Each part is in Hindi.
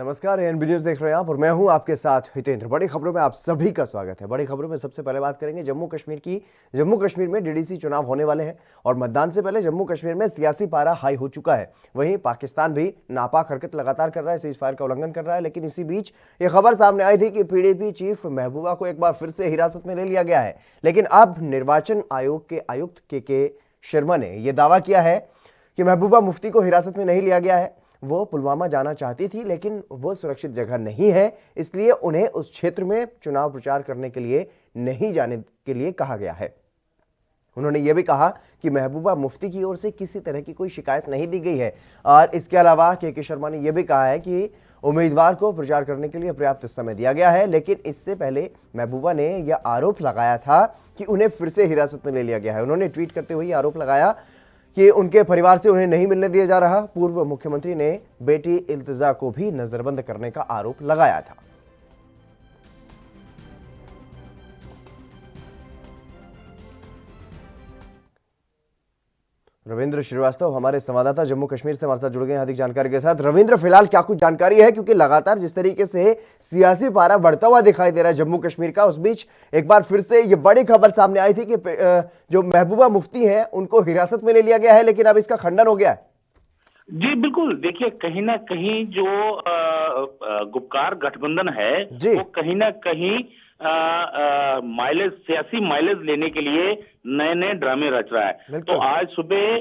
नमस्कार, एएनबी न्यूज़ देख रहे हैं आप और मैं हूं आपके साथ हितेंद्र। बड़ी खबरों में आप सभी का स्वागत है। बड़ी खबरों में सबसे पहले बात करेंगे जम्मू कश्मीर की। जम्मू कश्मीर में डीडीसी चुनाव होने वाले हैं और मतदान से पहले जम्मू कश्मीर में सियासी पारा हाई हो चुका है। वहीं पाकिस्तान भी नापाक हरकत लगातार कर रहा है, सीज फायर का उल्लंघन कर रहा है। लेकिन इसी बीच ये खबर सामने आई थी कि पीडीपी चीफ महबूबा को एक बार फिर से हिरासत में ले लिया गया है। लेकिन अब निर्वाचन आयोग के आयुक्त के शर्मा ने यह दावा किया है कि महबूबा मुफ्ती को हिरासत में नहीं लिया गया है। वो पुलवामा जाना चाहती थी लेकिन वो सुरक्षित जगह नहीं है, इसलिए उन्हें उस क्षेत्र में चुनाव प्रचार करने के लिए नहीं जाने के लिए कहा गया है। उन्होंने यह भी कहा कि महबूबा मुफ्ती की ओर से किसी तरह की कोई शिकायत नहीं दी गई है। और इसके अलावा के शर्मा ने यह भी कहा है कि उम्मीदवार को प्रचार करने के लिए पर्याप्त समय दिया गया है। लेकिन इससे पहले महबूबा ने यह आरोप लगाया था कि उन्हें फिर से हिरासत में ले लिया गया है। उन्होंने ट्वीट करते हुए आरोप लगाया कि उनके परिवार से उन्हें नहीं मिलने दिया जा रहा। पूर्व मुख्यमंत्री ने बेटी इल्तिजा को भी नजरबंद करने का आरोप लगाया था। रविंद्र श्रीवास्तव हमारे संवाददाता जम्मू कश्मीर से हमारे साथ जुड़ गए हैं अधिक जानकारी के साथ। रविंद्र, फिलहाल क्या कुछ जानकारी है, क्योंकि लगातार जिस तरीके से सियासी पारा बढ़ता हुआ दिखाई दे रहा है जम्मू कश्मीर का, उस बीच एक बार फिर से ये बड़ी खबर सामने आई थी कि जो महबूबा मुफ्ती हैं उनको हिरासत में ले लिया गया है, लेकिन अब इसका खंडन हो गया है। जी बिल्कुल, देखिए कहीं ना कहीं जो गुपकार गठबंधन है वो कहीं ना कहीं सियासी माइलेज लेने के लिए नए नए ड्रामे रच रहा है। तो आज सुबह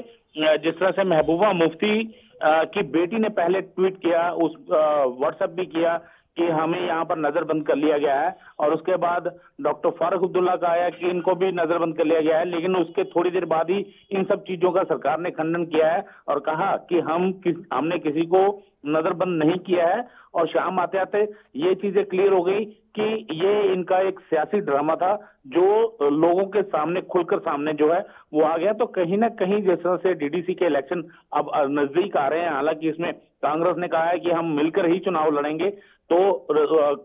जिस तरह से महबूबा मुफ्ती की बेटी ने पहले ट्वीट किया, उस व्हाट्सएप भी किया कि हमें यहाँ पर नजरबंद कर लिया गया है, और उसके बाद डॉक्टर फारूक अब्दुल्ला का आया कि इनको भी नजरबंद कर लिया गया है। लेकिन उसके थोड़ी देर बाद ही इन सब चीजों का सरकार ने खंडन किया है और कहा कि हमने किसी को नजरबंद नहीं किया है। और शाम आते आते ये चीजें क्लियर हो गई कि ये इनका एक सियासी ड्रामा था जो लोगों के सामने खुलकर सामने जो है वो आ गया। तो कहीं ना कहीं जिस तरह से डीडीसी के इलेक्शन अब नजदीक आ रहे हैं, हालांकि इसमें कांग्रेस ने कहा है कि हम मिलकर ही चुनाव लड़ेंगे, तो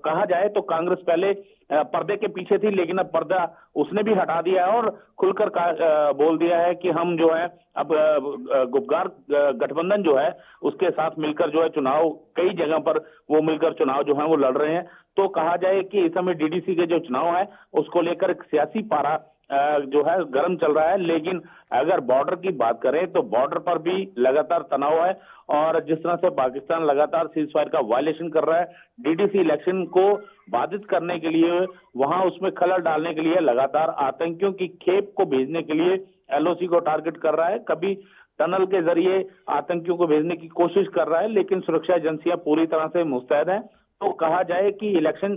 कहा जाए तो कांग्रेस पहले पर्दे के पीछे थी, लेकिन अब पर्दा उसने भी हटा दिया है और खुलकर बोल दिया है कि हम जो है अब गुपकार गठबंधन जो है उसके साथ मिलकर जो है चुनाव, कई जगह पर वो मिलकर चुनाव जो है वो लड़ रहे हैं। तो कहा जाए कि इस समय डीडीसी के जो चुनाव है उसको लेकर एक सियासी पारा जो है गर्म चल रहा है। लेकिन अगर बॉर्डर की बात करें तो बॉर्डर पर भी लगातार तनाव है, और जिस तरह से पाकिस्तान लगातार सीज फायर का वायलेशन कर रहा है, डीडीसी इलेक्शन को बाधित करने के लिए, वहां उसमें खलल डालने के लिए लगातार आतंकियों की खेप को भेजने के लिए एलओसी को टारगेट कर रहा है। कभी टनल के जरिए आतंकियों को भेजने की कोशिश कर रहा है, लेकिन सुरक्षा एजेंसियां पूरी तरह से मुस्तैद हैं। तो कहा जाए कि इलेक्शन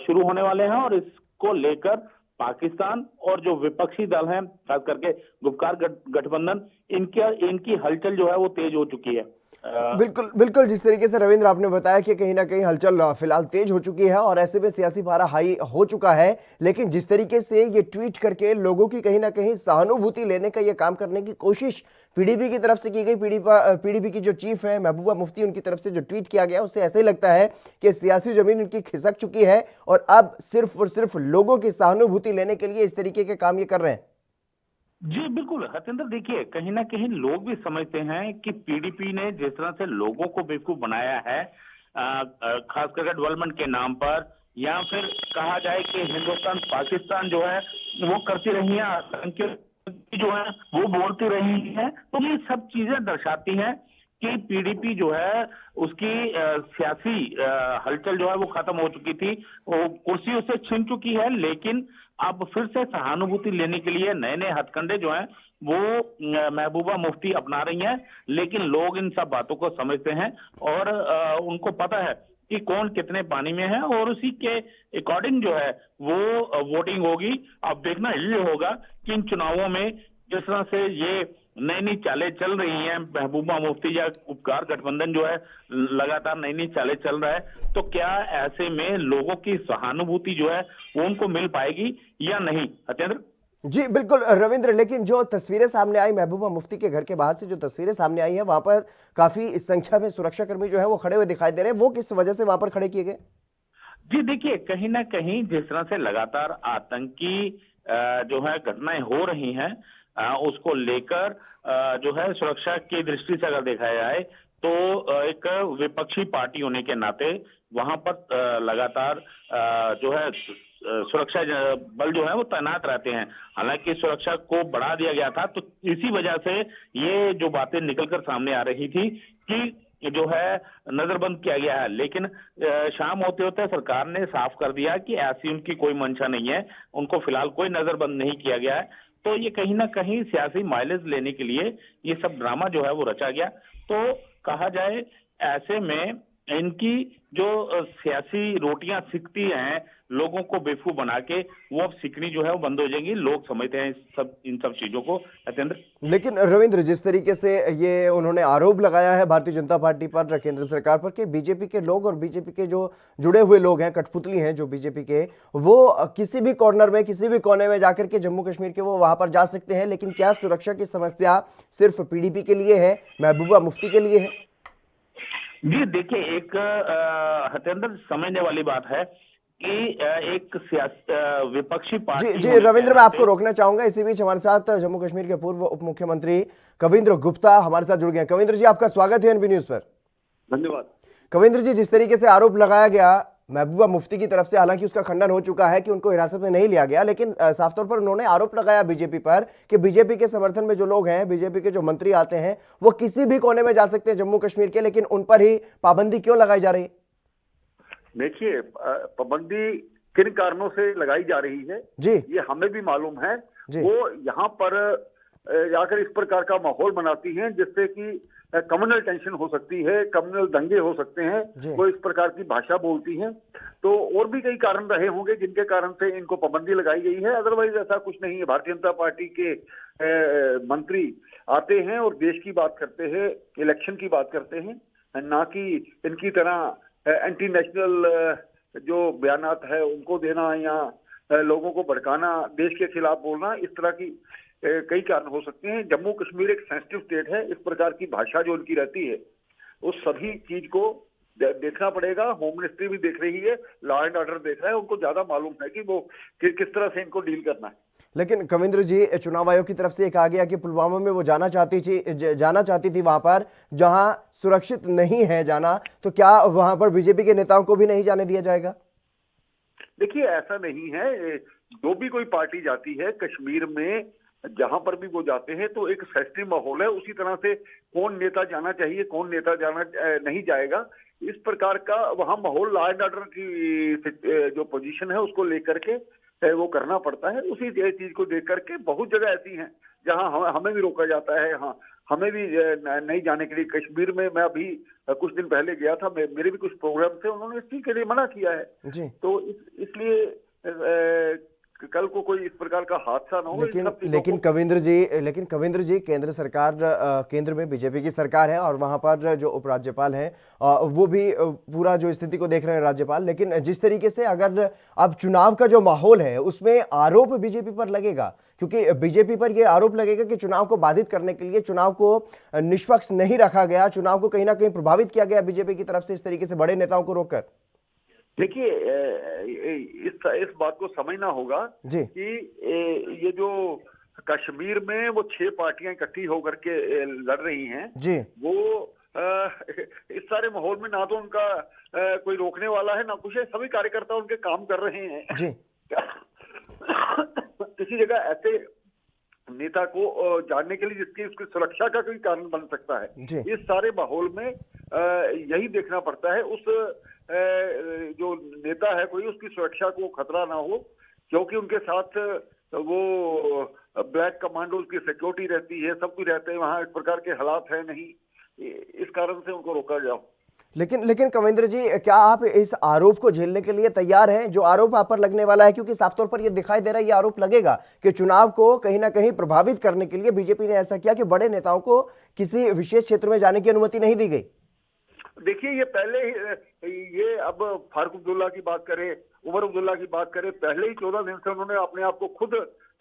शुरू होने वाले हैं और इसको लेकर पाकिस्तान और जो विपक्षी दल हैं, खास करके गुपकार गठबंधन, इनकी हलचल जो है वो तेज हो चुकी है। बिल्कुल बिल्कुल, जिस तरीके से रविंद्र आपने बताया कि कहीं ना कहीं हलचल फिलहाल तेज हो चुकी है और ऐसे में सियासी पारा हाई हो चुका है। लेकिन जिस तरीके से ये ट्वीट करके लोगों की कहीं ना कहीं सहानुभूति लेने का ये काम करने की कोशिश पीडीपी की तरफ से की गई, पीडीपी की जो चीफ है महबूबा मुफ्ती, उनकी तरफ से जो ट्वीट किया गया, उससे ऐसा ही लगता है कि सियासी जमीन उनकी खिसक चुकी है और अब सिर्फ और सिर्फ लोगों की सहानुभूति लेने के लिए इस तरीके के काम ये कर रहे हैं। जी बिल्कुल हतेंद्र, देखिए कहीं ना कहीं लोग भी समझते हैं कि पीडीपी ने जिस तरह से लोगों को बेवकूफ बनाया है, खास करके डेवलपमेंट के नाम पर, या फिर कहा जाए कि हिंदुस्तान पाकिस्तान जो है वो करती रही है, आतंकी जो है वो बोलती रही है, तो ये सब चीजें दर्शाती हैं कि पीडीपी जो है उसकी सियासी हलचल जो है वो खत्म हो चुकी थी, वो कुर्सी उससे छिन चुकी है। लेकिन अब फिर से सहानुभूति लेने के लिए नए नए हथकंडे जो हैं वो महबूबा मुफ्ती अपना रही हैं। लेकिन लोग इन सब बातों को समझते हैं और उनको पता है कि कौन कितने पानी में है, और उसी के अकॉर्डिंग जो है वो वोटिंग होगी। अब देखना ये होगा कि इन चुनावों में जिस तरह से ये नई नई चालें चल रही हैं, महबूबा मुफ्ती या उपकार गठबंधन जो है लगातार नई नई चालें चल रहा है, तो क्या ऐसे में लोगों की सहानुभूति जो है वो उनको मिल पाएगी या नहीं, हतेंद्र? जी बिल्कुल रविंद्र, लेकिन जो तस्वीरें सामने आई महबूबा मुफ्ती के घर के बाहर से, जो तस्वीरें सामने आई हैं, वहां पर काफी संख्या में सुरक्षाकर्मी जो है वो खड़े हुए दिखाई दे रहे हैं। वो किस वजह से वहां पर खड़े किए गए? जी देखिए, कहीं ना कहीं जिस तरह से लगातार आतंकी जो है घटनाएं हो रही हैं, उसको लेकर जो है सुरक्षा की दृष्टि से अगर देखा जाए तो एक विपक्षी पार्टी होने के नाते वहां पर लगातार जो है सुरक्षा बल जो है वो तैनात रहते हैं। हालांकि सुरक्षा को बढ़ा दिया गया था, तो इसी वजह से ये जो बातें निकलकर सामने आ रही थी कि जो है नजरबंद किया गया है। लेकिन शाम होते होते सरकार ने साफ कर दिया कि ऐसी उनकी कोई मंशा नहीं है, उनको फिलहाल कोई नजरबंद नहीं किया गया है। तो ये कहीं ना कहीं सियासी माइलेज लेने के लिए ये सब ड्रामा जो है वो रचा गया। तो कहा जाए ऐसे में इनकी जो सियासी रोटियां सिकती हैं लोगों को बेवकूफ बना के, वो अब सिकनी जो है वो बंद हो जाएंगी। लोग समझते हैं इन सब चीजों को, सत्येंद्र। लेकिन रविंद्र, जिस तरीके से ये उन्होंने आरोप लगाया है भारतीय जनता पार्टी पर, केंद्र सरकार पर, कि बीजेपी के लोग और बीजेपी के जो जुड़े हुए लोग हैं, कठपुतली हैं जो बीजेपी के, वो किसी भी कॉर्नर में, किसी भी कोने में जाकर के जम्मू कश्मीर के वो वहां पर जा सकते हैं। लेकिन क्या सुरक्षा की समस्या सिर्फ पीडीपी के लिए है, महबूबा मुफ्ती के लिए है? जी देखिए, एक हतेंद्र समझने वाली बात है कि एक विपक्षी पार्टी जी रविंद्र, मैं आपको रोकना चाहूंगा। इसी बीच हमारे साथ जम्मू कश्मीर के पूर्व उप मुख्यमंत्री कविंद्र गुप्ता हमारे साथ जुड़ गए। कविंद्र जी, आपका स्वागत है एनबी न्यूज पर। धन्यवाद। कविंद्र जी, जिस तरीके से आरोप लगाया गया महबूबा मुफ्ती की तरफ से, हालांकि उसका खंडन हो चुका है कि उनको हिरासत में नहीं लिया गया, लेकिन साफ तौर पर उन्होंने आरोप लगाया बीजेपी पर कि बीजेपी के समर्थन में जो लोग हैं, बीजेपी के जो मंत्री आते हैं, वो किसी भी कोने में जा सकते हैं जम्मू कश्मीर के, लेकिन उन पर ही पाबंदी क्यों लगाई जा रही है? देखिए, पाबंदी किन कारणों से लगाई जा रही है जी, ये हमें भी मालूम है। वो यहाँ पर जाकर इस प्रकार का माहौल बनाती हैं जिससे कि कम्युनल टेंशन हो सकती है, कम्युनल दंगे हो सकते हैं, वो इस प्रकार की भाषा बोलती हैं। तो और भी कई कारण रहे होंगे जिनके कारण से इनको पाबंदी लगाई गई है। अदरवाइज ऐसा कुछ नहीं है। भारतीय जनता पार्टी के मंत्री आते हैं और देश की बात करते हैं, इलेक्शन की बात करते हैं, ना कि इनकी तरह एंटी नेशनल जो बयानात है उनको देना या लोगों को भड़काना, देश के खिलाफ बोलना। इस तरह की कई कारण हो सकते हैं। जम्मू कश्मीर एक सेंसिटिव स्टेट है। इस प्रकार की भाषा जो उनकी रहती है, उस सभी चीज को देखना पड़ेगा। होम मिनिस्ट्री भी देख रही है, लॉ एंड ऑर्डर देख रहा है, उनको ज्यादा मालूम है कि वो किस तरह से इनको डील करना है। लेकिन कविंद्र जी, चुनाव आयोग की तरफ से कहा गया कि पुलवामा में वो जाना चाहती थी वहां पर जहां सुरक्षित नहीं है जाना, तो क्या वहां पर बीजेपी के नेताओं को भी नहीं जाने दिया जाएगा? देखिए, ऐसा नहीं है। जो भी कोई पार्टी जाती है कश्मीर में, जहां पर भी वो जाते हैं, तो एक सेंसिटिव माहौल है। उसी तरह से कौन नेता जाना चाहिए, कौन नेता जाना नहीं जाएगा, इस प्रकार का वहां माहौल, लॉ एंड ऑर्डर की जो पोजीशन है उसको लेकर के वो करना पड़ता है। उसी चीज को देख करके बहुत जगह ऐसी हैं जहां हमें भी रोका जाता है, हाँ हमें भी नहीं जाने के लिए। कश्मीर में मैं अभी कुछ दिन पहले गया था, मेरे भी कुछ प्रोग्राम थे, उन्होंने इस चीज के लिए मना किया है जी। तो इसलिए कल को कोई इस प्रकार का हादसा ना हो। लेकिन कविंद्र जी, केंद्र सरकार, केंद्र में बीजेपी की सरकार है और वहां पर जो उपराज्यपाल है वो भी पूरा जो स्थिति को देख रहे हैं, राज्यपाल। लेकिन जिस तरीके से अगर अब चुनाव का जो माहौल है उसमें आरोप बीजेपी पर लगेगा, क्योंकि बीजेपी पर यह आरोप लगेगा कि चुनाव को बाधित करने के लिए, चुनाव को निष्पक्ष नहीं रखा गया, चुनाव को कहीं ना कहीं प्रभावित किया गया बीजेपी की तरफ से इस तरीके से बड़े नेताओं को रोककर। देखिए, इस बात को समझना होगा कि ये जो कश्मीर में वो 6 पार्टियां इकट्ठी होकर के लड़ रही हैं जी, वो इस सारे माहौल में ना तो उनका कोई रोकने वाला है ना कुछ है। सभी कार्यकर्ता उनके काम कर रहे हैं जी। किसी जगह ऐसे नेता को जानने के लिए जिसकी उसकी सुरक्षा का कोई कारण बन सकता है, इस सारे माहौल में यही देखना पड़ता है उस जो नेता है कोई, उसकी सुरक्षा को खतरा ना हो, क्योंकि उनके साथ वो ब्लैक कमांडोज की सिक्योरिटी रहती है, सब कुछ रहते हैं वहां। इस प्रकार के हालात है नहीं, इस कारण से उनको रोका जाओ। लेकिन कविंद्र जी, क्या आप इस आरोप को झेलने के लिए तैयार हैं जो आरोप आप पर लगने वाला है? क्योंकि साफ तौर पर यह दिखाई दे रहा है, ये आरोप लगेगा कि चुनाव को कहीं ना कहीं प्रभावित करने के लिए बीजेपी ने ऐसा किया कि बड़े नेताओं को किसी विशेष क्षेत्र में जाने की अनुमति नहीं दी गई। देखिए, ये पहले ये अब फारूक अब्दुल्ला की बात करें, उमर अब्दुल्ला की बात करें, पहले ही 14 दिन से उन्होंने अपने आप को खुद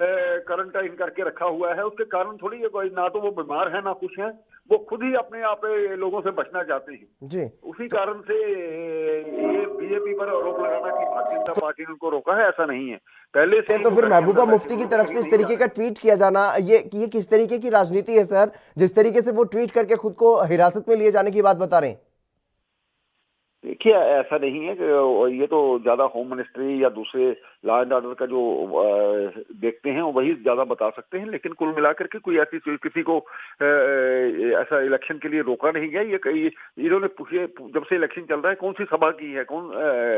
क्वारंटाइन करके रखा हुआ है। उसके कारण थोड़ी, ना तो वो बीमार है ना कुछ है, वो खुद ही अपने आप लोगों से बचना चाहते हैं जी। उसी कारण से ये बीजेपी पर आरोप लगाना कि भारतीय जनता पार्टी ने उनको रोका है, ऐसा नहीं है। पहले से तो फिर महबूबा मुफ्ती की तरफ से इस तरीके का ट्वीट किया जाना, ये किस तरीके की राजनीति है सर, जिस तरीके से वो ट्वीट करके खुद को हिरासत में लिए जाने की बात बता रहे हैं? देखिए, ऐसा नहीं है कि ये तो ज्यादा होम मिनिस्ट्री या दूसरे लॉ एंड ऑर्डर का जो देखते हैं वही ज्यादा बता सकते हैं, लेकिन कुल मिलाकर के कोई ऐसी किसी को ऐसा इलेक्शन के लिए रोका नहीं गया। ये इन्होंने पूछे, जब से इलेक्शन चल रहा है कौन सी सभा की है, कौन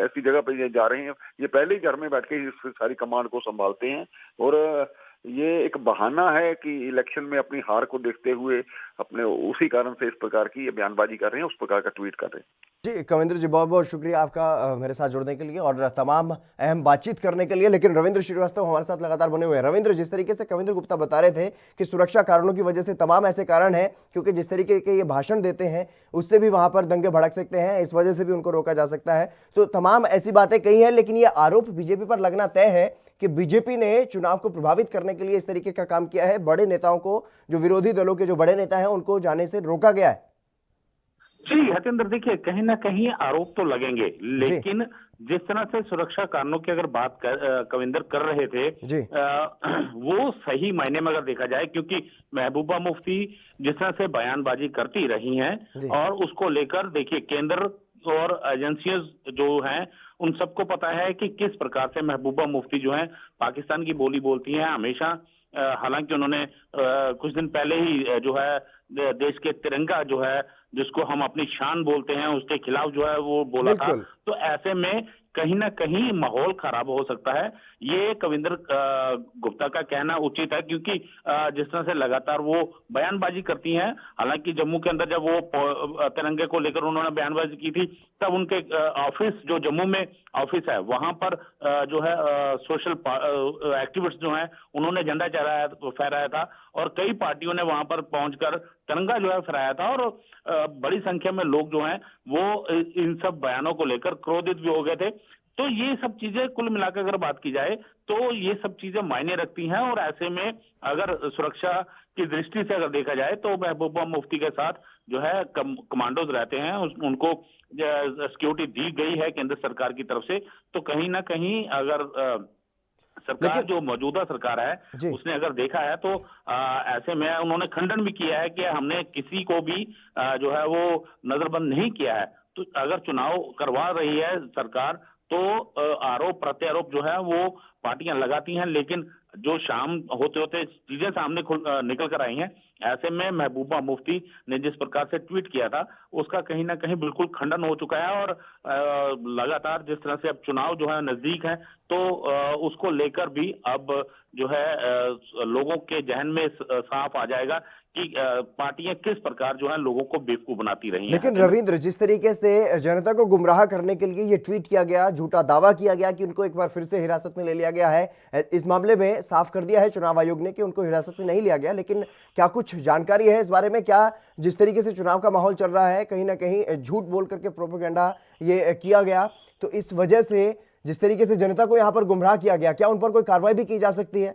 ऐसी जगह पे ये जा रहे हैं, ये पहले ही घर में बैठ के इस सारी कमांड को संभालते हैं। और ये एक बहाना है कि इलेक्शन में अपनी हार को देखते हुए अपने उसी कारण से इस प्रकार की ये बयानबाजी कर रहे हैं, उस प्रकार का ट्वीट कर रहे हैं। जी कविंद्र जी, बहुत बहुत शुक्रिया आपका मेरे साथ जुड़ने के लिए और तमाम अहम बातचीत करने के लिए। लेकिन रविंद्र श्रीवास्तव हमारे साथ लगातार बने हुए हैं। रविंद्र, जिस तरीके से कविंद्र गुप्ता बता रहे थे कि सुरक्षा कारणों की वजह से तमाम ऐसे कारण हैं, क्योंकि जिस तरीके के ये भाषण देते हैं उससे भी वहां पर दंगे भड़क सकते हैं, इस वजह से भी उनको रोका जा सकता है, तो तमाम ऐसी बातें कही हैं। लेकिन ये आरोप बीजेपी पर लगना तय है कि बीजेपी ने चुनाव को प्रभावित करने के लिए इस तरीके का काम किया है। बड़े नेताओं को, जो विरोधी दलों के जो बड़े नेता हैं, उनको जाने से रोका गया है। जी हतेंद्र, देखिए कहीं ना कहीं आरोप तो लगेंगे, लेकिन जिस तरह से सुरक्षा कारणों की अगर बात कविंदर कर रहे थे वो सही मायने में अगर देखा जाए, क्योंकि महबूबा मुफ्ती जिस तरह से बयानबाजी करती रही हैं और उसको लेकर देखिए केंद्र और एजेंसियां जो हैं उन सबको पता है कि किस प्रकार से महबूबा मुफ्ती जो है पाकिस्तान की बोली बोलती हैं हमेशा। हालांकि उन्होंने कुछ दिन पहले ही जो है देश के तिरंगा जो है जिसको हम अपनी शान बोलते हैं उसके खिलाफ जो है वो बोला था। तो ऐसे में कहीं ना कहीं माहौल खराब हो सकता है, ये कविंद्र गुप्ता का कहना उचित है, क्योंकि जिस तरह से लगातार वो बयानबाजी करती हैं। हालांकि जम्मू के अंदर जब वो तिरंगे को लेकर उन्होंने बयानबाजी की थी तब उनके ऑफिस जो जम्मू में ऑफिस है वहां पर जो है सोशल एक्टिविस्ट जो हैं उन्होंने झंडा फहराया था और कई पार्टियों ने वहां पर पहुंचकर तिरंगा जो है फहराया था और बड़ी संख्या में लोग जो हैं वो इन सब बयानों को लेकर क्रोधित भी हो गए थे। तो ये सब चीजें कुल मिलाकर अगर बात की जाए तो ये सब चीजें मायने रखती हैं और ऐसे में अगर सुरक्षा की दृष्टि से अगर देखा जाए तो महबूबा मुफ्ती के साथ जो है कमांडोज रहते हैं, उनको सिक्योरिटी दी गई है केंद्र सरकार की तरफ से। तो कहीं ना कहीं अगर सरकार जो मौजूदा सरकार है उसने अगर देखा है तो ऐसे में उन्होंने खंडन भी किया है कि हमने किसी को भी जो है वो नजरबंद नहीं किया है। तो अगर चुनाव करवा रही है सरकार तो आरोप प्रत्यारोप जो है वो पार्टियां लगाती हैं, लेकिन जो शाम होते होते चीजें सामने निकल कर आई हैं, ऐसे में महबूबा मुफ्ती ने जिस प्रकार से ट्वीट किया था उसका कहीं ना कहीं बिल्कुल खंडन हो चुका है। और लगातार जिस तरह से अब चुनाव जो है नजदीक है तो उसको लेकर भी अब जो है लोगों के जहन में साफ आ जाएगा कि पार्टियां किस प्रकार जो है लोगों को बेवकूफ बनाती रही हैं। लेकिन रविंद्र, जिस तरीके से जनता को गुमराह करने के लिए ये ट्वीट किया गया, झूठा दावा किया गया कि उनको एक बार फिर से हिरासत में ले लिया गया है, इस मामले में साफ कर दिया है चुनाव आयोग ने कि उनको हिरासत में नहीं लिया गया, लेकिन क्या कुछ जानकारी है इस बारे में? क्या जिस तरीके से चुनाव का माहौल चल रहा है कहीं ना कहीं झूठ बोल करके प्रोपेगेंडा ये किया गया, तो इस वजह से जिस तरीके से जनता को यहां पर गुमराह किया गया, क्या उन पर कोई कार्रवाई भी की जा सकती है?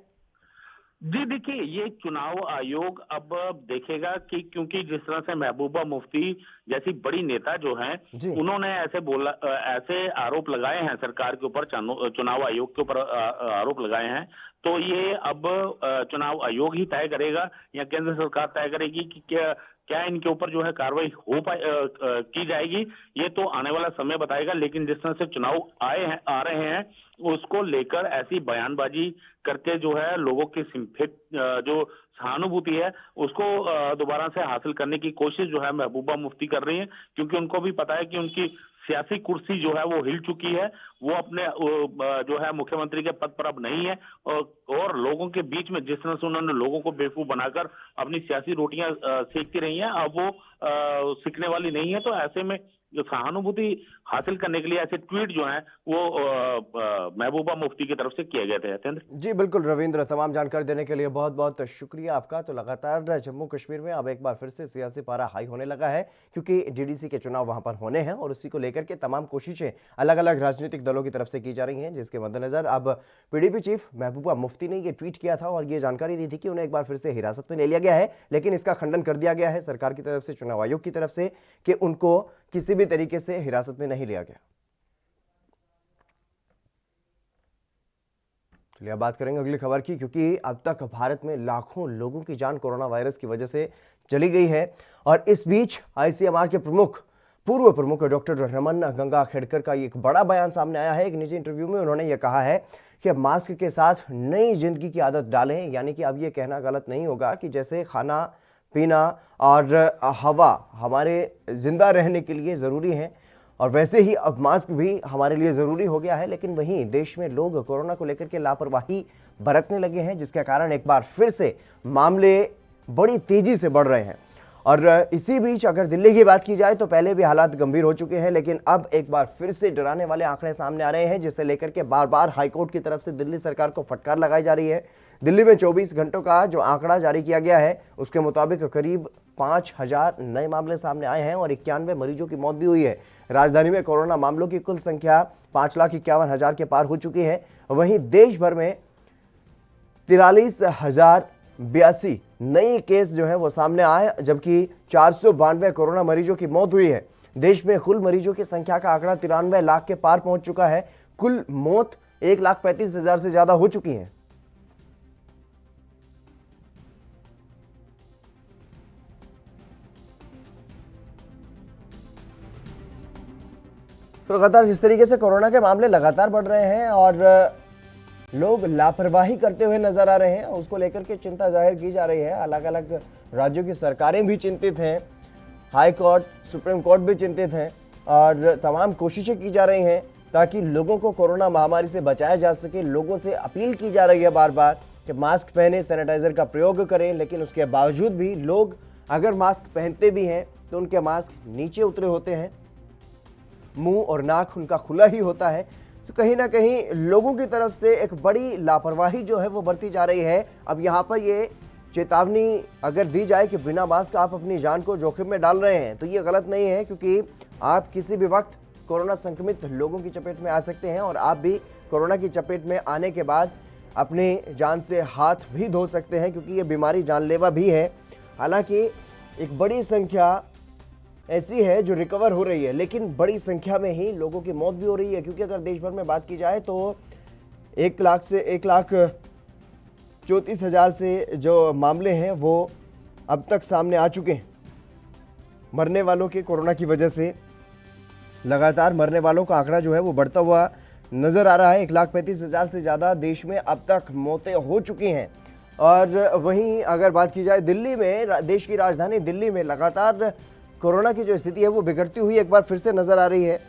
जी देखिए, ये चुनाव आयोग अब देखेगा कि क्योंकि जिस तरह से महबूबा मुफ्ती जैसी बड़ी नेता जो हैं उन्होंने ऐसे आरोप लगाए हैं सरकार के ऊपर, चुनाव आयोग के ऊपर आरोप लगाए हैं, तो ये अब चुनाव आयोग ही तय करेगा या केंद्र सरकार तय करेगी कि क्या इनके ऊपर जो है कार्रवाई की जाएगी, ये तो आने वाला समय बताएगा। लेकिन जिस तरह से चुनाव आ रहे हैं उसको लेकर ऐसी बयानबाजी करके जो है लोगों की जो सहानुभूति है उसको दोबारा से हासिल करने की कोशिश जो है महबूबा मुफ्ती कर रही है, क्योंकि उनको भी पता है कि उनकी सियासी कुर्सी जो है वो हिल चुकी है, वो अपने जो है मुख्यमंत्री के पद पर अब नहीं है और लोगों के बीच में जिस तरह से उन्होंने लोगों को बेवकूफ बनाकर अपनी सियासी रोटियां सेकती रही हैं, अब वो सीखने वाली नहीं है। तो ऐसे में सहानुभूति हासिल करने के लिए ऐसे ट्वीट जो हैं वो महबूबा मुफ्ती की तरफ से किए गए थे। यतेंद्र जी बिल्कुल रविंद्र, तमाम जानकारी देने के लिए बहुत बहुत शुक्रिया आपका। तो लगातार जम्मू कश्मीर में अब एक बार फिर से सियासी पारा हाई होने लगा है, क्योंकि डीडीसी के चुनाव वहां पर होने हैं और उसी को लेकर के तमाम कोशिशें अलग अलग राजनीतिक दलों की तरफ से की जा रही हैं, जिसके मद्देनजर अब पीडीपी चीफ महबूबा मुफ्ती ने ये ट्वीट किया था और ये जानकारी दी थी कि उन्हें एक बार फिर से हिरासत में ले लिया गया है, लेकिन इसका खंडन कर दिया गया है सरकार की तरफ से, चुनाव आयोग की तरफ से, कि उनको किसी भी तरीके से हिरासत में नहीं लिया गया। चलिए अब बात करेंगे अगली खबर की, क्योंकि अब तक भारत में लाखों लोगों की जान कोरोना वायरस की वजह से चली गई है और इस बीच आईसीएमआर के पूर्व प्रमुख डॉक्टर रमन गंगाखेडकर का एक बड़ा बयान सामने आया है। एक निजी इंटरव्यू में उन्होंने यह कहा है कि अब मास्क के साथ नई जिंदगी की आदत डालें, यानी कि अब यह कहना गलत नहीं होगा कि जैसे खाना पीना और हवा हमारे जिंदा रहने के लिए ज़रूरी है और वैसे ही अब मास्क भी हमारे लिए ज़रूरी हो गया है। लेकिन वहीं देश में लोग कोरोना को लेकर के लापरवाही बरतने लगे हैं, जिसके कारण एक बार फिर से मामले बड़ी तेज़ी से बढ़ रहे हैं। और इसी बीच अगर दिल्ली की बात की जाए तो पहले भी हालात गंभीर हो चुके हैं, लेकिन अब एक बार फिर से डराने वाले आंकड़े सामने आ रहे हैं, जिससे लेकर के बार बार हाईकोर्ट की तरफ से दिल्ली सरकार को फटकार लगाई जा रही है। दिल्ली में 24 घंटों का जो आंकड़ा जारी किया गया है उसके मुताबिक करीब 5000 नए मामले सामने आए हैं और 91 मरीजों की मौत भी हुई है। राजधानी में कोरोना मामलों की कुल संख्या 5,51,000 के पार हो चुकी है। वहीं देश भर में 43,082 नए केस जो है वो सामने आए, जबकि 492 कोरोना मरीजों की मौत हुई है। देश में कुल मरीजों की संख्या का आंकड़ा 93 लाख के पार पहुंच चुका है। कुल मौत 1,35,000 से ज्यादा हो चुकी है। तो लगातार जिस तरीके से कोरोना के मामले लगातार बढ़ रहे हैं और लोग लापरवाही करते हुए नजर आ रहे हैं, उसको लेकर के चिंता जाहिर की जा रही है। अलग अलग राज्यों की सरकारें भी चिंतित हैं, हाई कोर्ट, सुप्रीम कोर्ट भी चिंतित हैं और तमाम कोशिशें की जा रही हैं ताकि लोगों को कोरोना महामारी से बचाया जा सके। लोगों से अपील की जा रही है बार बार कि मास्क पहने, सैनिटाइजर का प्रयोग करें, लेकिन उसके बावजूद भी लोग अगर मास्क पहनते भी हैं तो उनके मास्क नीचे उतरे होते हैं, मुंह और नाक उनका खुला ही होता है। तो कहीं ना कहीं लोगों की तरफ से एक बड़ी लापरवाही जो है वो बरती जा रही है। अब यहाँ पर ये चेतावनी अगर दी जाए कि बिना मास्क आप अपनी जान को जोखिम में डाल रहे हैं तो ये गलत नहीं है, क्योंकि आप किसी भी वक्त कोरोना संक्रमित लोगों की चपेट में आ सकते हैं और आप भी कोरोना की चपेट में आने के बाद अपनी जान से हाथ भी धो सकते हैं, क्योंकि ये बीमारी जानलेवा भी है। हालांकि एक बड़ी संख्या ऐसी है जो रिकवर हो रही है, लेकिन बड़ी संख्या में ही लोगों की मौत भी हो रही है, क्योंकि अगर देश भर में बात की जाए तो 1,34,000 से जो मामले हैं वो अब तक सामने आ चुके हैं। मरने वालों के कोरोना की वजह से लगातार मरने वालों का आंकड़ा जो है वो बढ़ता हुआ नजर आ रहा है। 1,35,000 से ज़्यादा देश में अब तक मौतें हो चुकी हैं। और वहीं अगर बात की जाए दिल्ली में, देश की राजधानी दिल्ली में लगातार कोरोना की जो स्थिति है वो बिगड़ती हुई एक बार फिर से नजर आ रही है।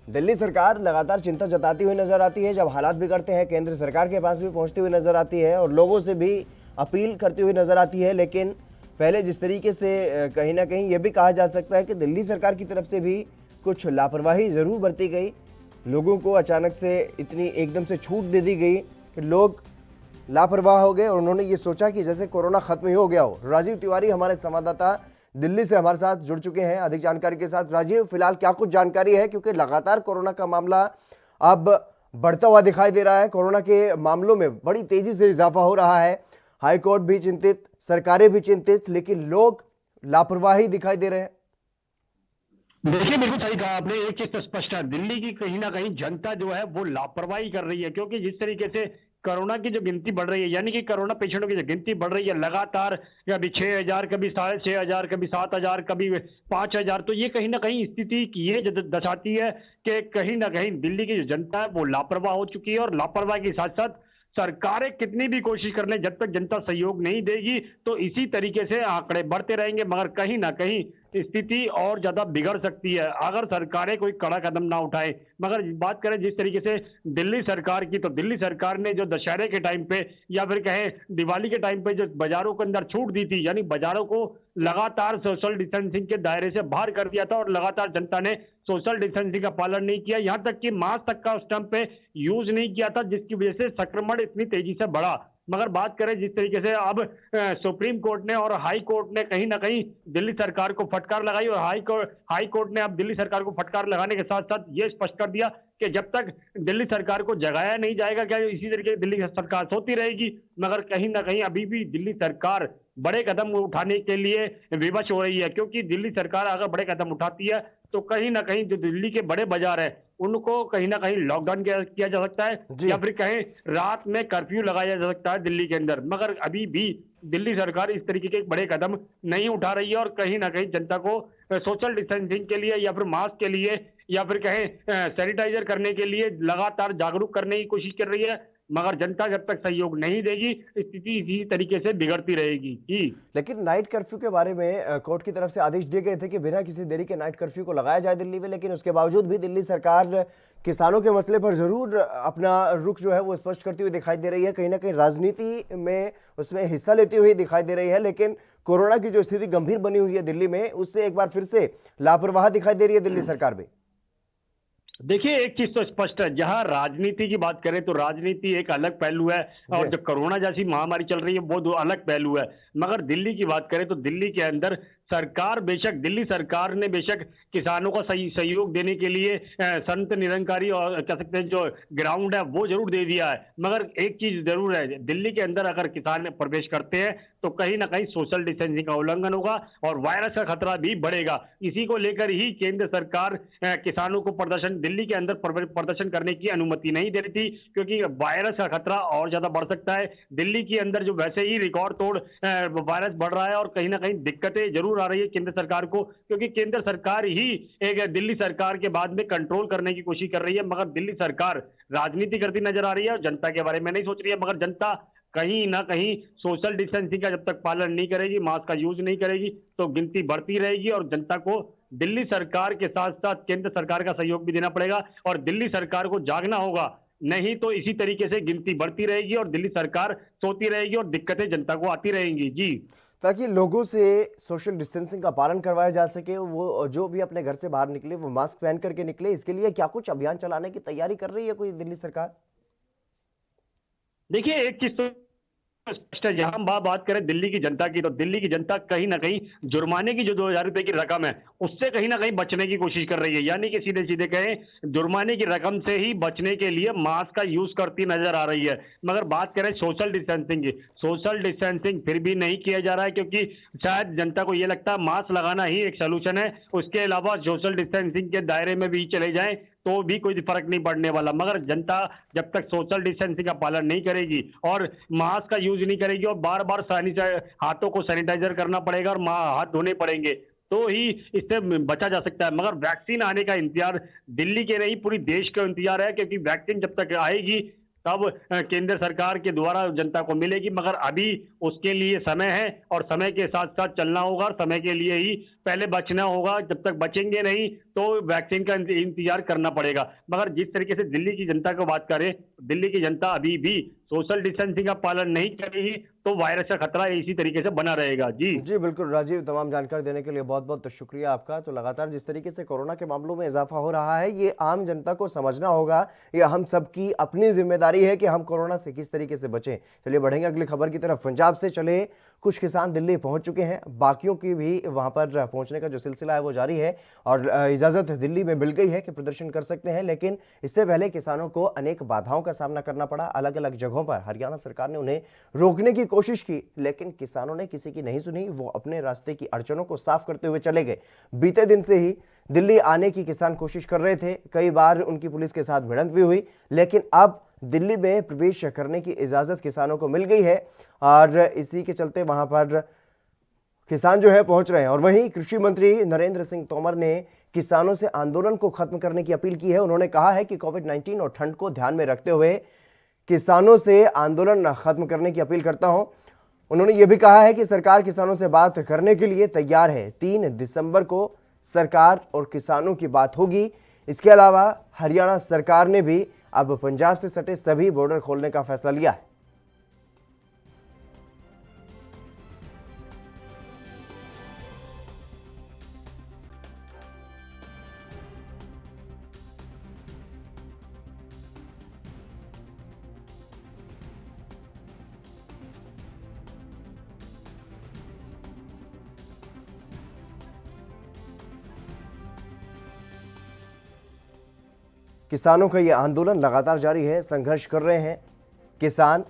दिल्ली सरकार लगातार चिंता जताती हुई नजर आती है। जब हालात बिगड़ते हैं केंद्र सरकार के पास भी पहुंचती हुई नजर आती है और लोगों से भी अपील करती हुई नजर आती है। लेकिन पहले जिस तरीके से कहीं ना कहीं ये भी कहा जा सकता है कि दिल्ली सरकार की तरफ से भी कुछ लापरवाही जरूर बरती गई, लोगों को अचानक से इतनी एकदम से छूट दे दी गई कि लोग लापरवाह हो गए और उन्होंने ये सोचा कि जैसे कोरोना खत्म ही हो गया हो। राजीव तिवारी हमारे संवाददाता दिल्ली से हमारे साथ जुड़ चुके हैं अधिक जानकारी के साथ। राजीव, फिलहाल क्या कुछ जानकारी है, क्योंकि लगातार कोरोना का मामला अब बढ़ता हुआ दिखाई दे रहा है, कोरोना के मामलों में बड़ी तेजी से इजाफा हो रहा है, हाईकोर्ट भी चिंतित, सरकारें भी चिंतित, लेकिन लोग लापरवाही दिखाई दे रहे हैं। देखिए, बिल्कुल सही कहा आपने। एक चीज तो स्पष्ट है, दिल्ली की कहीं ना कहीं जनता जो है वो लापरवाही कर रही है, क्योंकि जिस तरीके से कोरोना की जो गिनती बढ़ रही है, यानी कि कोरोना पेशेंटों की जो गिनती बढ़ रही है लगातार, कभी 6,000, कभी 6,500, कभी 7,000, कभी 5,000, तो ये कहीं ना कहीं स्थिति ये दर्शाती है कि कहीं ना कहीं दिल्ली की जो जनता है वो लापरवाह हो चुकी है। और लापरवाही के साथ साथ सरकारें कितनी भी कोशिश कर लें, जब तक जनता सहयोग नहीं देगी तो इसी तरीके से आंकड़े बढ़ते रहेंगे, मगर कहीं ना कहीं स्थिति और ज्यादा बिगड़ सकती है अगर सरकारें कोई कड़ा कदम ना उठाए। मगर बात करें जिस तरीके से दिल्ली सरकार की, तो दिल्ली सरकार ने जो दशहरे के टाइम पे या फिर कहें दिवाली के टाइम पे जो बाजारों के अंदर छूट दी थी, यानी बाजारों को लगातार सोशल डिस्टेंसिंग के दायरे से बाहर कर दिया था और लगातार जनता ने सोशल डिस्टेंसिंग का पालन नहीं किया, यहां तक कि मास्क तक का उस टाइम पे यूज नहीं किया था, जिसकी वजह से संक्रमण इतनी तेजी से बढ़ा। मगर बात करें जिस तरीके से अब सुप्रीम कोर्ट ने और हाई कोर्ट ने कहीं ना कहीं दिल्ली सरकार को फटकार लगाई और हाई कोर्ट ने अब दिल्ली सरकार को फटकार लगाने के साथ साथ ये स्पष्ट कर दिया कि जब तक दिल्ली सरकार को जगाया नहीं जाएगा, क्या इसी तरीके से दिल्ली सरकार सोती रहेगी। मगर कहीं ना कहीं अभी भी दिल्ली सरकार बड़े कदम उठाने के लिए विवश हो रही है, क्योंकि दिल्ली सरकार अगर बड़े कदम उठाती है तो कहीं ना कहीं जो दिल्ली के बड़े बाजार है उनको कहीं ना कहीं लॉकडाउन किया जा सकता है, या फिर कहीं रात में कर्फ्यू लगाया जा सकता है दिल्ली के अंदर। मगर अभी भी दिल्ली सरकार इस तरीके के बड़े कदम नहीं उठा रही है और कहीं ना कहीं जनता को सोशल डिस्टेंसिंग के लिए या फिर मास्क के लिए या फिर कहें सैनिटाइजर करने के लिए लगातार जागरूक करने की कोशिश कर रही है। मगर जनता जब तक सहयोग नहीं देगी स्थिति इसी तरीके से बिगड़ती रहेगी जी। लेकिन नाइट कर्फ्यू के बारे में कोर्ट की तरफ से आदेश दिए गए थे कि बिना किसी देरी के नाइट कर्फ्यू को लगाया जाए दिल्ली में, लेकिन उसके बावजूद भी दिल्ली सरकार किसानों के मसले पर जरूर अपना रुख जो है वो स्पष्ट करती हुई दिखाई दे रही है, कहीं ना कहीं राजनीति में उसमें हिस्सा लेती हुई दिखाई दे रही है। लेकिन कोरोना की जो स्थिति गंभीर बनी हुई है दिल्ली में, उससे एक बार फिर से लापरवाह दिखाई दे रही है दिल्ली सरकार भी। देखिए एक चीज तो स्पष्ट है, जहां राजनीति की बात करें तो राजनीति एक अलग पहलू है और जो कोरोना जैसी महामारी चल रही है वो दो अलग पहलू है। मगर दिल्ली की बात करें तो दिल्ली के अंदर सरकार बेशक दिल्ली सरकार ने बेशक किसानों का सही सहयोग देने के लिए संत निरंकारी और कह सकते हैं जो ग्राउंड है वो जरूर दे दिया है। मगर एक चीज जरूर है, दिल्ली के अंदर अगर किसान प्रवेश करते हैं तो कहीं ना कहीं सोशल डिस्टेंसिंग का उल्लंघन होगा और वायरस का खतरा भी बढ़ेगा। इसी को लेकर ही केंद्र सरकार किसानों को दिल्ली के अंदर प्रदर्शन करने की अनुमति नहीं दे रही थी, क्योंकि वायरस का खतरा और ज्यादा बढ़ सकता है। दिल्ली के अंदर जो वैसे ही रिकॉर्ड तोड़ वायरस बढ़ रहा है और कहीं ना कहीं दिक्कतें जरूर आ रही है केंद्र सरकार को, क्योंकि केंद्र सरकार ही एक दिल्ली सरकार के बाद में कंट्रोल करने की कोशिश कर रही है। मगर दिल्ली सरकार राजनीति करती नजर आ रही है और जनता के बारे में नहीं सोच रही है। मगर जनता कहीं ना कहीं सोशल डिस्टेंसिंग का जब तक पालन नहीं करेगी, मास्क का यूज नहीं करेगी, तो गिनती बढ़ती रहेगी और जनता को दिल्ली सरकार के साथ साथ केंद्र सरकार का सहयोग भी देना पड़ेगा और दिल्ली सरकार को जागना होगा। नहीं तो इसी तरीके से गिनती बढ़ती रहेगी और दिल्ली सरकार सोती रहेगी और दिक्कतें जनता को आती रहेंगी जी। ताकि लोगों से सोशल डिस्टेंसिंग का पालन करवाया जा सके, वो जो भी अपने घर से बाहर निकले वो मास्क पहन करके निकले, इसके लिए क्या कुछ अभियान चलाने की तैयारी कर रही है कोई दिल्ली सरकार? देखिए एक चीज तो स्पष्ट है, जहां हम बात करें दिल्ली की जनता की तो दिल्ली की जनता कहीं ना कहीं जुर्माने की जो 2000 रुपए की रकम है उससे कहीं ना कहीं बचने की कोशिश कर रही है। यानी कि सीधे सीधे कहें जुर्माने की रकम से ही बचने के लिए मास्क का यूज करती नजर आ रही है। मगर बात करें सोशल डिस्टेंसिंग की, सोशल डिस्टेंसिंग फिर भी नहीं किया जा रहा है, क्योंकि शायद जनता को यह लगता है मास्क लगाना ही एक सोल्यूशन है, उसके अलावा सोशल डिस्टेंसिंग के दायरे में भी चले जाएं तो भी कोई फर्क नहीं पड़ने वाला। मगर जनता जब तक सोशल डिस्टेंसिंग का पालन नहीं करेगी और मास्क का यूज नहीं करेगी और बार बार हाथों को सैनिटाइजर करना पड़ेगा और हाथ धोने पड़ेंगे तो ही इससे बचा जा सकता है। मगर वैक्सीन आने का इंतजार दिल्ली के नहीं पूरी देश का इंतजार है, क्योंकि वैक्सीन जब तक आएगी तब केंद्र सरकार के द्वारा जनता को मिलेगी। मगर अभी उसके लिए समय है और समय के साथ साथ चलना होगा और समय के लिए ही पहले बचना होगा। जब तक बचेंगे नहीं तो वैक्सीन का इंतजार करना पड़ेगा। मगर जिस तरीके से दिल्ली की जनता को बात करें, दिल्ली की जनता अभी भी सोशल डिस्टेंसिंग का पालन नहीं करेगी तो वायरस का खतरा इसी तरीके से बना रहेगा जी। जी बिल्कुल राजीव, तमाम जानकारी देने के लिए बहुत बहुत शुक्रिया आपका। तो लगातार जिस तरीके से कोरोना के मामलों में इजाफा हो रहा है, ये आम जनता को समझना होगा, ये हम सबकी अपनी जिम्मेदारी है कि हम कोरोना से किस तरीके से बचें। चलिए बढ़ेंगे अगली खबर की तरफ। पंजाब से चले कुछ किसान दिल्ली पहुंच चुके हैं, बाकियों की भी वहां पर पहुंचने का जो सिलसिला है वो जारी है और इजाजत दिल्ली में मिल गई है कि प्रदर्शन कर सकते हैं। लेकिन इससे पहले किसानों को अनेक बाधाओं का सामना करना पड़ा। अलग अलग जगहों पर हरियाणा सरकार ने उन्हें रोकने की कोशिश की, लेकिन किसानों ने किसी की नहीं सुनी। वो अपने रास्ते की अड़चनों को साफ करते हुए चले गए। बीते दिन से ही दिल्ली आने की किसान कोशिश कर रहे थे, कई बार उनकी पुलिस के साथ भिड़ंत भी हुई, लेकिन अब दिल्ली में प्रवेश करने की इजाजत किसानों को मिल गई है और इसी के चलते वहां पर किसान जो है पहुंच रहे हैं। और वहीं कृषि मंत्री नरेंद्र सिंह तोमर ने किसानों से आंदोलन को खत्म करने की अपील की है। उन्होंने कहा है कि कोविड-19 और ठंड को ध्यान में रखते हुए किसानों से आंदोलन खत्म करने की अपील करता हूं। उन्होंने यह भी कहा है कि सरकार किसानों से बात करने के लिए तैयार है। 3 दिसंबर को सरकार और किसानों की बात होगी। इसके अलावा हरियाणा सरकार ने भी अब पंजाब से सटे सभी बॉर्डर खोलने का फैसला लिया है। किसानों का ये आंदोलन लगातार जारी है, संघर्ष कर रहे हैं किसान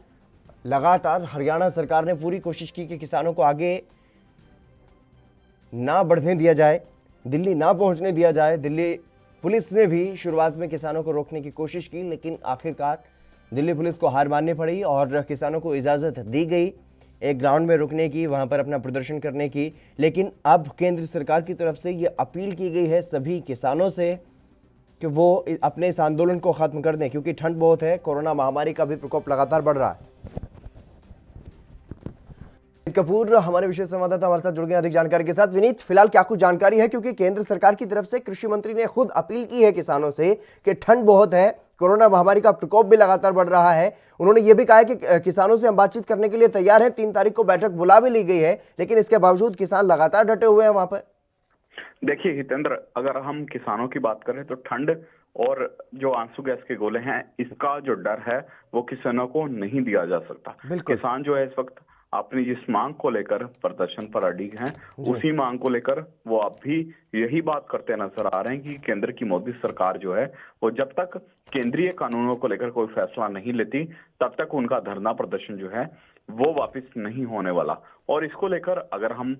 लगातार। हरियाणा सरकार ने पूरी कोशिश की कि किसानों को आगे ना बढ़ने दिया जाए, दिल्ली ना पहुंचने दिया जाए। दिल्ली पुलिस ने भी शुरुआत में किसानों को रोकने की कोशिश की, लेकिन आखिरकार दिल्ली पुलिस को हार माननी पड़ी और किसानों को इजाज़त दी गई एक ग्राउंड में रुकने की, वहां पर अपना प्रदर्शन करने की। लेकिन अब केंद्र सरकार की तरफ से ये अपील की गई है सभी किसानों से कि वो अपने इस आंदोलन को खत्म कर दें, क्योंकि ठंड बहुत है, कोरोना महामारी का भी प्रकोप लगातार बढ़ रहा है। कपूर हमारे विशेष संवाददाता हमारे साथ जुड़ गए अधिक जानकारी के साथ। विनीत, फिलहाल क्या कुछ जानकारी है, क्योंकि केंद्र सरकार की तरफ से कृषि मंत्री ने खुद अपील की है किसानों से कि ठंड बहुत है, कोरोना महामारी का प्रकोप भी लगातार बढ़ रहा है। उन्होंने ये भी कहा है कि किसानों से हम बातचीत करने के लिए तैयार हैं। 3 तारीख को बैठक बुला भी ली गई है, लेकिन इसके बावजूद किसान लगातार डटे हुए हैं वहां पर। देखिए हितेंद्र, अगर हम किसानों की बात करें तो ठंड और जो आंसू गैस के गोले हैं, इसका जो डर है वो किसानों को नहीं दिया जा सकता। किसान जो है इस वक्त अपनी जिस मांग को लेकर प्रदर्शन पर अडिग हैं, उसी मांग को लेकर वो अब भी यही बात करते नजर आ रहे हैं कि केंद्र की मोदी सरकार जो है वो जब तक केंद्रीय कानूनों को लेकर कोई फैसला नहीं लेती, तब तक उनका धरना प्रदर्शन जो है वो वापस नहीं होने वाला। और इसको लेकर अगर हम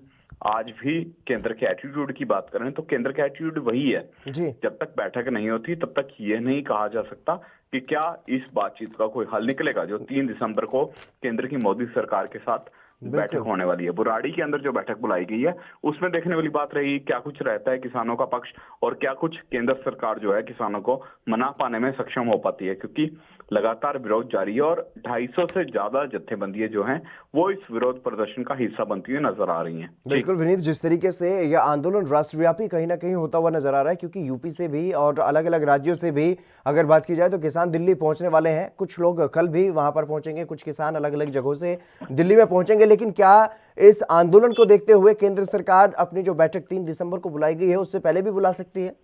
आज भी केंद्र के एटीट्यूड की बात करें तो केंद्र का एटीट्यूड वही है जी। जब तक बैठक नहीं होती तब तक ये नहीं कहा जा सकता कि क्या इस बातचीत का कोई हल निकलेगा। जो 3 दिसंबर को केंद्र की मोदी सरकार के साथ बैठक होने वाली है, बुराड़ी के अंदर जो बैठक बुलाई गई है, उसमें देखने वाली बात रही क्या कुछ रहता है किसानों का पक्ष और क्या कुछ केंद्र सरकार जो है किसानों को मना पाने में सक्षम हो पाती है, क्योंकि लगातार विरोध जारी है और 250 से ज्यादा जत्थेबंदियां जो हैं वो इस विरोध प्रदर्शन का हिस्सा बनती हुई नजर आ रही हैं। बिल्कुल विनीत, जिस तरीके से यह आंदोलन राष्ट्रव्यापी कहीं ना कहीं होता हुआ नजर आ रहा है, क्योंकि यूपी से भी और अलग अलग राज्यों से भी अगर बात की जाए तो किसान दिल्ली पहुंचने वाले हैं। कुछ लोग कल भी वहां पर पहुंचेंगे, कुछ किसान अलग अलग जगहों से दिल्ली में पहुंचेंगे। लेकिन क्या इस आंदोलन को देखते हुए केंद्र सरकार अपनी जो बैठक 3 दिसंबर को बुलाई गई है उससे पहले भी बुला सकती है?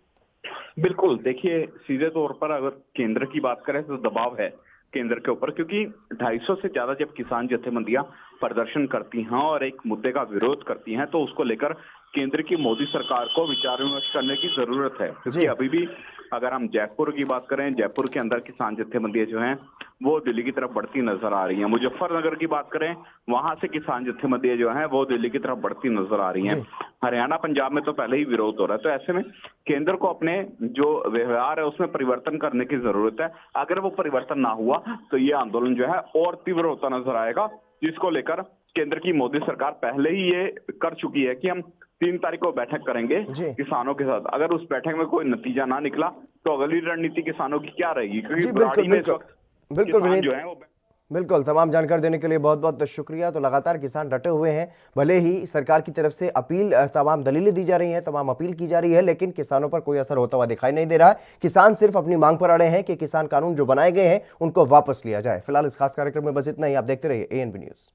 बिल्कुल, देखिए सीधे तौर पर अगर केंद्र की बात करें तो दबाव है केंद्र के ऊपर, क्योंकि 250 से ज्यादा जब किसान जत्थेबंदियां प्रदर्शन करती हैं और एक मुद्दे का विरोध करती हैं तो उसको लेकर केंद्र की मोदी सरकार को विचार विमर्श करने की जरूरत है। क्योंकि अभी भी अगर हम जयपुर की बात करें, जयपुर के अंदर किसान जत्थेबंदियां जो हैं वो दिल्ली की तरफ बढ़ती नजर आ रही हैं। मुजफ्फरनगर की बात करें, वहां से किसान जत्थेबंदियां जो हैं वो दिल्ली की तरफ बढ़ती नजर आ रही हैं। हरियाणा पंजाब में तो पहले ही विरोध हो रहा है, तो ऐसे में केंद्र को अपने जो व्यवहार है उसमें परिवर्तन करने की जरूरत है। अगर वो परिवर्तन ना हुआ तो ये आंदोलन जो है और तीव्र होता नजर आएगा, जिसको लेकर केंद्र की मोदी सरकार पहले ही ये कर चुकी है कि हम 3 तारीख को बैठक करेंगे किसानों के साथ। अगर उस बैठक में कोई नतीजा ना निकला तो अगली रणनीति किसानों की क्या रहेगी, क्योंकि बुराड़ी में इस वक्त किसान जो है वो बिल्कुल। तमाम जानकारी देने के लिए बहुत बहुत शुक्रिया। तो लगातार किसान डटे हुए हैं, भले ही सरकार की तरफ से अपील, तमाम दलीलें दी जा रही हैं, तमाम अपील की जा रही है, लेकिन किसानों पर कोई असर होता हुआ दिखाई नहीं दे रहा है। किसान सिर्फ अपनी मांग पर अड़े हैं कि किसान कानून जो बनाए गए हैं उनको वापस लिया जाए। फिलहाल इस खास कार्यक्रम में बस इतना ही। आप देखते रहिए ANB न्यूज़।